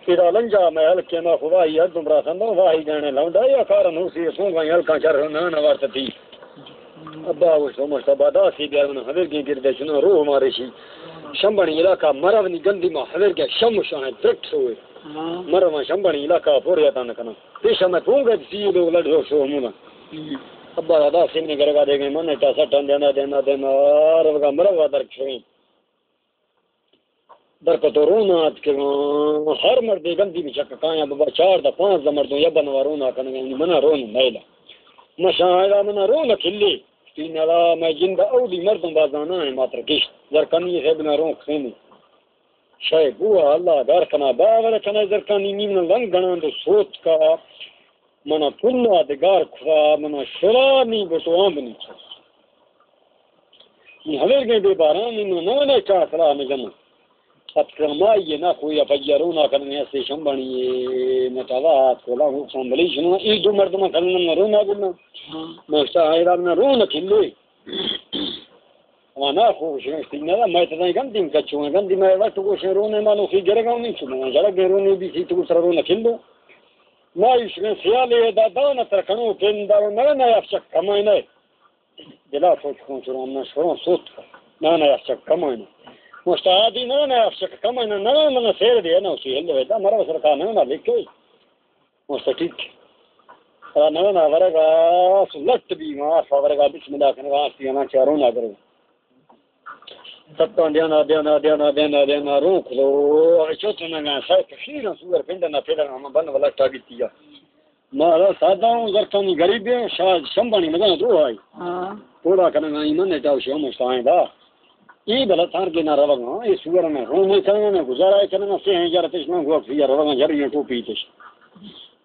Ida lanja me halke ma khuwai adum rasando wahi jane launda ya karan usi sunga halka char na na wartati abba wo somasta bada si biar na haver ge girde shuna ruh mare shi shambani ilaka maravni gandi ma haver ge shamushan direct hoye marama shambani ilaka poriya tan kana pesha me punga si lo ladho so muna abba da simne garga de ge man ta satan dena arga marava dar chhi در کتورونات کے ہر مرد گندی بھی چک کایا بابا 4 دا 5 دا مردوں یا بنوارونا کنگا منا رون میلا مشاہدہ منا رون کھلی تین علا میں جندہ اولی مردوں بازانا ہے ماتر کشت زرکانی ہے بنا رون کھینی شای بوا اللہ دار کنا باور کنا زرکانی نیمنا لنگ گنان دو سوت کا منا پلنا دگار کھوا منا شرانی بٹو آمبنی چاس یہ حویر گئے بے باران انہوں نوانے چاہ صلاح میں جمع اتکرمائی نا خویا فجرونا کرنے سے شمبانی متوات کولا حکم بلیشنا ای دو مردمہ کرنا رونا گلنا مشتا ایرابنا رونا کھلوئی وانا خوش استینا میں تنای گندیم کچوں گندی میں وقت کو رونے مانو خی گرگاوں نہیں چھنا جڑا گرونے بھی سی تو سر رونا کھلو ما اس میں سیالے دادا ترکنو پندا نہ نہ افشک کمائنے بلا سوچ کو چرامنا شرون سوت نہ نہ افشک کمائنے مستعدی نہ نہ افشک کمائنے نہ نہ سیر دے نہ اسی ہلو ہے مرا سرکار نہ لکھے مستقیق نہ نہ ورگا سلط بھی ما فورگا بسم اللہ کنا واسطے نہ چاروں نہ کرو ستان دینا روک لو چوتھ نہ سائے کثیر سور پنڈ نہ پھر ہم بن والا ٹاگتیا مارا سادا زرکانی غریب شاہ شمبانی مگا دو آئی تھوڑا کرنا ایمان نے جاؤ شو مستائیں دا یہ بلا تار کے نہ رواں یہ سور میں رو میں کرنا نہ گزارا کرنا سے ہیں یار تش میں گو پھر رواں جری ٹوپی تش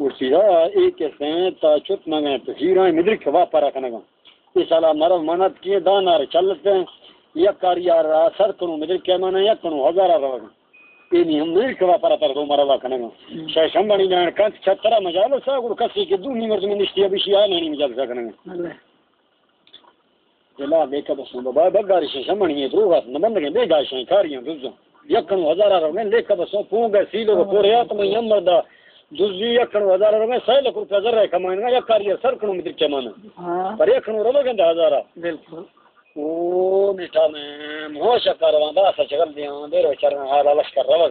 ورسیدا ایک سے تا چوت نہ تخیرا مدرک وا پارا کنا یہ سالا مرو منت کی دانار چلتے یا کاریار سر کنو مدرک کے مانا یا کنو ہزارہ رواں یہ نہیں ہم مدرک وا پارا تر دو مروا کنا شاہ شمبانی جان کانت چھترا مجال سا گڑ کسی کے دو نیمر میں نشتی ابھی شیا نہیں مجال سا کنا جلا دیکھا بس بابا بگاری سے شمبانی ہے تو نہ بند کے دے گاشیں کاریاں دوزوں یا کنو ہزارہ رواں دیکھا بس پوں گئے سیلو پوریا تو میں مردا دوسری یا کنو ہزارہ رواں 100 لاکھ روپے ذرا کمائیں گا یا کاریار سر کنو مدرک کے مانا پر ایک کنو رواں گندا ہزارہ بالکل او نیٹا میں موشا کارواں دا چل دیاں دیرو چرنا حال لشکر رواں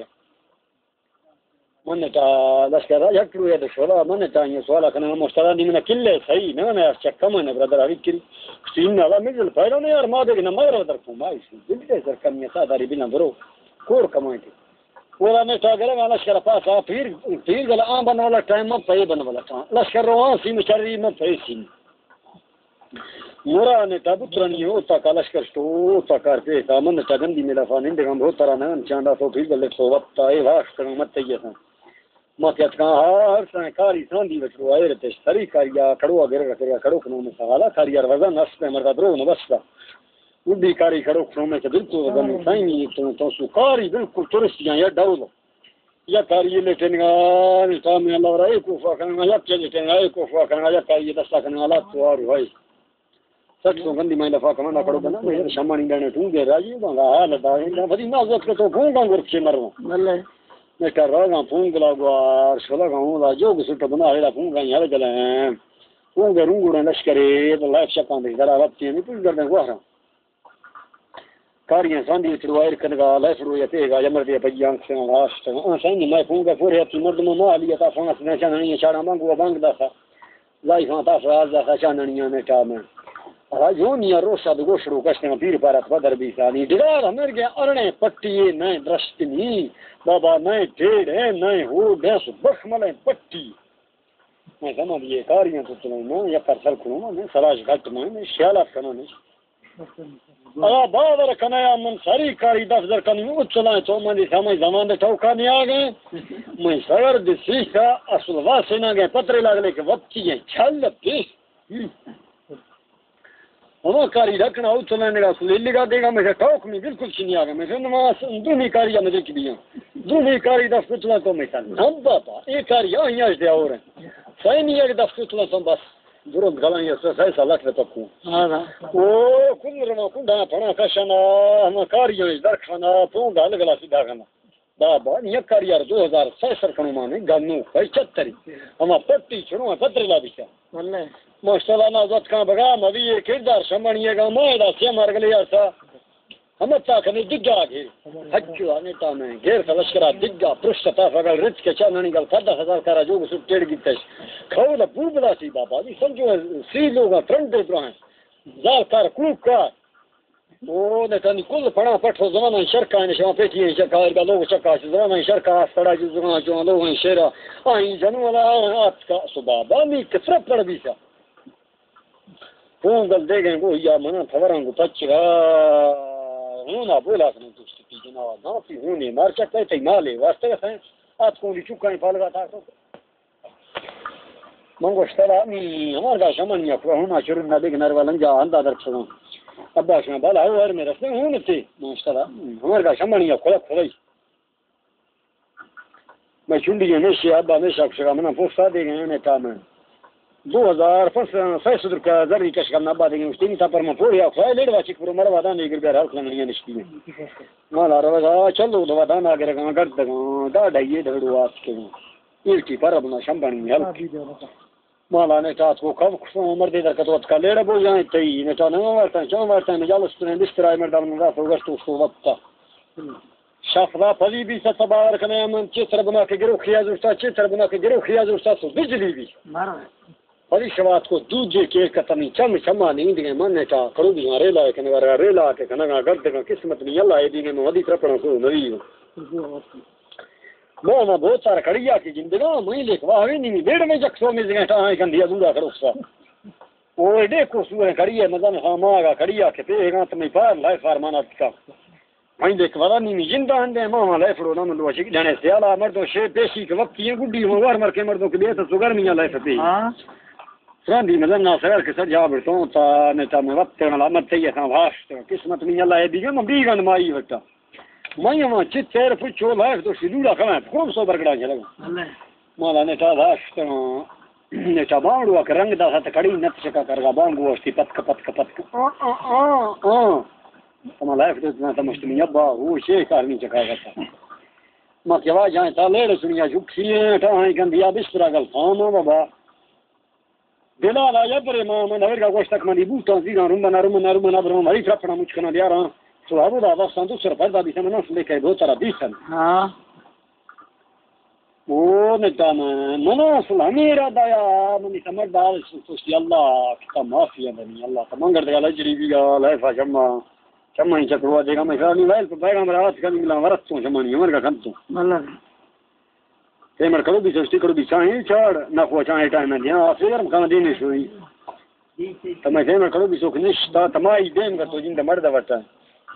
من تا لشکر راج کلو ہے شولا من تا یہ سوالا کنا مسترا دی من کلے صحیح نہ نہ چک من برادر ابھی کری سین والا مجل پھیلا نہیں یار ما دے نہ مگر در کو مائی دل دے سر کم یہ ساداری بنا برو کور کمائیں تھی ولا نے تا گرا والا لشکر پاس پھر گلا آ بن والا ٹائم میں پے بن والا لشکر روان سی مچری میں پے سی مورا نے تابوترانی ہوتا کا لشکر تو تا کر پہ سامن تا گندی میرا فان دے ہم بہت طرح نہ چاندا تو پھر گل تو وقت اے واش کرو مت یہ تھا ما کیا کہ ہر سرکاری ساندی وچو آئے رہتے سری کاریا کڑوا گر رکھیا کڑو کنو میں سوالا کاریا وزن اس پہ مردا درو نہ بس ودی کاری کڑو کنو میں بالکل وزن سائنی تو سکاری بالکل ٹورسٹ یا ڈاول یا کاری لیٹنگا نظام اللہ رائے کو فکرنا یا چلتے کو فکرنا یا کاری دستا کرنے والا تو اور ہوئی سچ تو گندی میں دفعہ کمانا کڑو بنا میں شامانی گنے ٹونگے راجی بنگا حال دا بڑی نازک تو گونگا گرچے مروا والله میں کر رہا ہوں پونگلا گوار شلا گاؤں لا جو گسٹ بنا ہے پونگا یار چلے پونگے رونگڑ لشکرے تو لائف شکان دے ذرا وقت نہیں پوچھ کر دیں گوارا کاریاں ساندی چڑوائر کنگا لائف رو تے گا جمر دے پجیاں سے لاسٹ ساندی میں پونگا پورے تی مرد مو علی تا فاس نہ چاننی چاڑا مانگو بانگ دا تھا لائف تا فراز دا چاننی میں تا میں راجونیا روسا دو گوشرو کشتے میں پیر پارت بدر بھی سانی ڈگار ہمر گیا ارنے پٹی نئے درستنی بابا نئے ڈیڑ ہے نئے ہو بیس بخملیں پٹی میں سمجھ یہ کاریاں تو چلوں یا پر سر کھلوں میں سراج گھٹ میں شیالات کنا نہیں اگا باور کنایا من ساری کاری دفتر کنی میں چلائیں تو من سمجھ زمان دے ٹوکا نہیں آگئے میں سگر دے سیکھا اصل واسے نہ گئے پترے لگلے کے وقتی ہیں چھل پیش وہ کاری رکھنا ہو چلانے کا سلے لگا دے گا میں ٹوک میں بالکل چنی آ گیا میں نماز دونی کاری مجھے کی بھی دونی کاری دس کچلا تو میں ہم بابا ایک کاری یہاں دیا اور صحیح نہیں ہے کہ دس کچلا تو بس ضرورت گلا یہ صحیح لاکھ میں تک او کل رما کنڈا پڑا کشنا ہم کاریاں درخنا تو گل گلا سیدھا کرنا بابا یکر یار 2000 کنو مانے گنو کئی چتری اما پٹی چھڑو پتر لا بیچا والله ماشاءاللہ نازت کان بگا مبی یہ کردار شمانیے گا مائدہ سے مرگلی ایسا ہمیں تاکنے دگا گے حجو آنے تامیں گیر خلشکرا دگا پرشتا فگل رچ کے چاننی گل 10,000 کرا جو بسو ٹیڑ گیتش کھولا بوبلا سی بابا جی سمجھو سی لوگا فرنٹ دے برہن زال کار کلوک کار وہ نتانی کل پڑا پٹھو زمانہ شرکا ہے شما پیٹی ہے شرکا ارگا لوگ چکا ہے زمانہ شرکا آستڑا جو زمان جو لوگ ہیں شیرہ آئین جنو والا آت کا سبابا می کسرہ پڑ بیسا فون گل دے گئے گو یا منا تھورانگو پچھا ہونا بولا کنن دوستی پی جناوا ناپی ہونے مار چکتا ہے تی مالے واسطے ہیں آت کونی چکا ہے پالگا تھا تو منگو اشترا می ہمار گا شمانی اکوا ہونا شروع نہ دیکھ نروالن جا اندہ در پسگا ابا شما بالا ہوا میں رستے ہونے تھے ماشترا ہمار گا شمانی اکوا کھولائی میں چونڈی ہے میشی ابا میشا کشگا منا پوستا دے گئے انہیں کام ہے 2000 500 کا ذری کش کرنا بعد میں اس تھا پر میں پوری اخوائے لیڑ واچ پر مر ودا نہیں گر ہر کھلنی نشتی مالا روا چلو دو ودا نہ گر گا گد گا ڈائیے دھڑو واسط کے یہ کی پر بنا شمبانی ہے مالا نے تاس کو کب عمر دے در کتوت کا لیڑ بو جائیں تی نے تو نہ ورتا چون ورتا میں جالس نے بستر مر دم نہ فوگست اس کو وقت شفلا پلی بھی ستبار کنے من چتر بنا کے گرو خیاز اس چتر بنا کے گرو خیاز اس بجلی بھی پلی شوات کو دوجے کے کتنی چم چما نہیں دے من نے تا کرو بھی رے لا کنے ور رے لا کے کنا گرد کا قسمت نہیں اللہ ہے دی میں ودی ترپنا کو نوی وہ بہت سارا کڑیا کی زندگی میں لکھوا ہے نہیں بیڑ میں جکسو میں جگہ ہے کندیا دورا کرو سا وہ دیکھو سو کڑیا مدن ہمارا کڑیا کے پہ گا تم پار لائف فارمانات کا میں دیکھ والا نہیں زندہ اندے ماما لائف رو نام لو شک جانے سے الا مردوں شے پیشی کے وقت یہ گڈی ہو ور مر کے مردوں کے لیے تو سگر میاں لائف پہ فرندی مدن نہ سر کے سر جاب تو تا نے تا میں وقت نہ مت تے یہ واسط قسمت میں اللہ ہے دیگا میں بیگن مائی وقتا میں چتر پچو لائف تو سیدھا کھا خوب سو برگڑا چلا مالا نے تا واسط نے تا باندو کا رنگ دا ست کڑی نت چکا کرگا بانگو اس پت پت تمہارا لائف تو نہ مشتمی ابا وہ شے کارنی چکا گا ما کے وا جائیں تا لے سنیا جھکھی تا ہے گندیا بستر گل فام بابا دلا لا یا پر ما من ہر کا گوشت تک منی بوتا زیرا روم برو مری فرپنا مچ کنا دیا رہا تو ابو دا واسطہ تو سر پیدا بھی سمنا لے کے دو طرح دیسن ہاں وہ نتا منا سلامی را دایا منی سمجھدار سوچتی اللہ کا معافی بنی اللہ تمنگر دے اجری بھی لائف جمع چمانی چکروا دے گا میں نہیں وائل پیغام رات کا ملا ورت تو چمانی عمر کا کھن تو اللہ تیمر کرو بھی سستی کرو بھی چاہیں چاڑ نہ کو چاہیں ٹائم میں دیا پھر ہم کھانا دینے شوئی تو میں تیمر کرو بھی سوکھ نشتا تمائی دیم کا تو جن مرد وٹا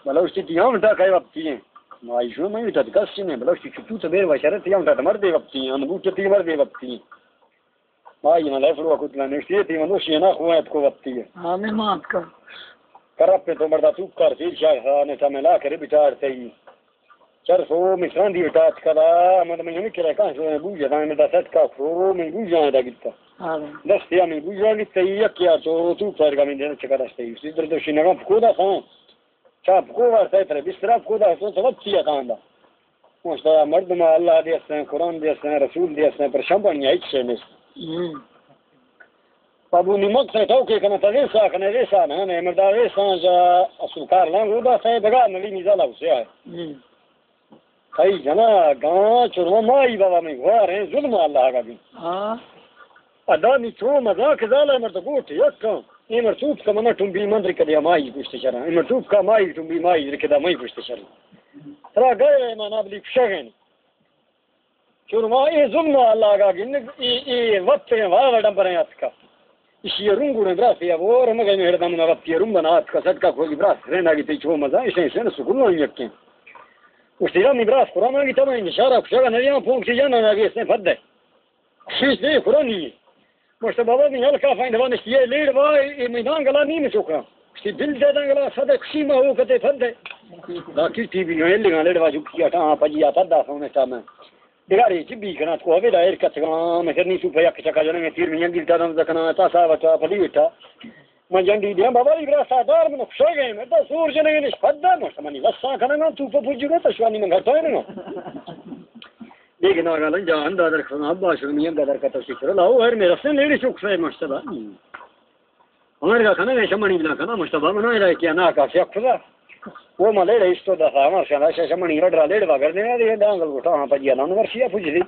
بلا اس کی تیام تا کئی وقتی ہیں مائی شو میں بھی کسی نے بلا اس کی چھٹو تو بیر وشارت تیام تا مرد وقتی ہیں انبوٹ تی مرد وقتی ہیں مائی میں لائف رو کتلا نشتی تھی منوشی نہ خوایت کو وقتی ہے آمین مات کا کرپ پہ تو مردہ تو کر پھر شاہ نے سامنے لا کر بچار تے چر سو مسران دی اٹاچ کرا مطلب میں نہیں کرا کہاں سے بوجھا تھا میں سیٹ کا فرو میں بوجھا ہے گتا دستیا میں بوجھا گتا یہ کیا تو پر کا میں دینا چکا دستے اسی طرح تو شنگا خدا تھا چاپ کو واسطہ ہے بستر کو دا تو سب کیا تھا اندا مشتاق مرد ما اللہ دے اس قرآن دے اس رسول دے اس پر شمبانی ہے چھ نے ابو نمک سے تو کہ کنا تریسا کنا ریسا نہ مردا ریسا جا اسکار لنگ ودا سے بگا نلی نزالا اسے ہے کئی جنا گاں چرو مائی بابا میں گوار ہیں ظلم اللہ کا بھی ہاں ادا نی تو مزا کے زالا مرد گوٹ یک یہ مرتوب کا منا تم بھی مندر کدیا مائی پوچھتے چرا یہ مرتوب کا مائی تم بھی مائی رکھدا مائی پوچھتے چرا ترا گئے میں نہ بلی شگن چرو ما یہ ظلم اللہ کا گن یہ وقت ہے وا ڈمبر ہے اس کا اسی رنگو نے براس یا وہ رمگے میں ہردم نہ وقت رنگ بنا کا صدقہ کوئی براس رہنا کی تو مزہ اسے سے سکون نہیں یقین اس تیرا میں براس قرآن کی تمام اشارہ شگا نہ پونک سے جانا نہ اس نے فد ہے شیش دے قرآن ہی مست بابا نے ہلکا فائن وان یہ لیڈ وای میدان گلا نہیں چوکا اس دل دے دنگلا صدق سیما ہو کتے فد ہے باقی ٹی وی ہے لگا لیڈ واجو کیا تھا پجیا پدا سونے تا میں دیگاری چبی کنا کو ہے دایر کچا میں کرنی سو پیا کچا جنے تیر میں گل تا دم کنا تا سا وتا پلی وٹا میں جنڈی دیا بابا ایک راستہ دار میں خوشی گئے میں تو سورج نے نہیں خدا مشمنی وسا کرنا تو پوجو گا تو شوانی میں گھر تو ہے نا دیکھنا گالا جان دادر کھنا باشرمیاں دادر کا تو سکر لاؤ ہر میرا سے لیڑی چوک سے مشتبہ ہمارے کا کھانا شمنی بنا کھانا مشتبہ بنا رہا کیا نا کا سے خدا وہ ملے رہی تو دفعہ ہمارے سے شمنی رڈرا لیڑ وا کر دینا یہ ڈانگل کو ہاں پجیا نا ورشیا پوچھ دی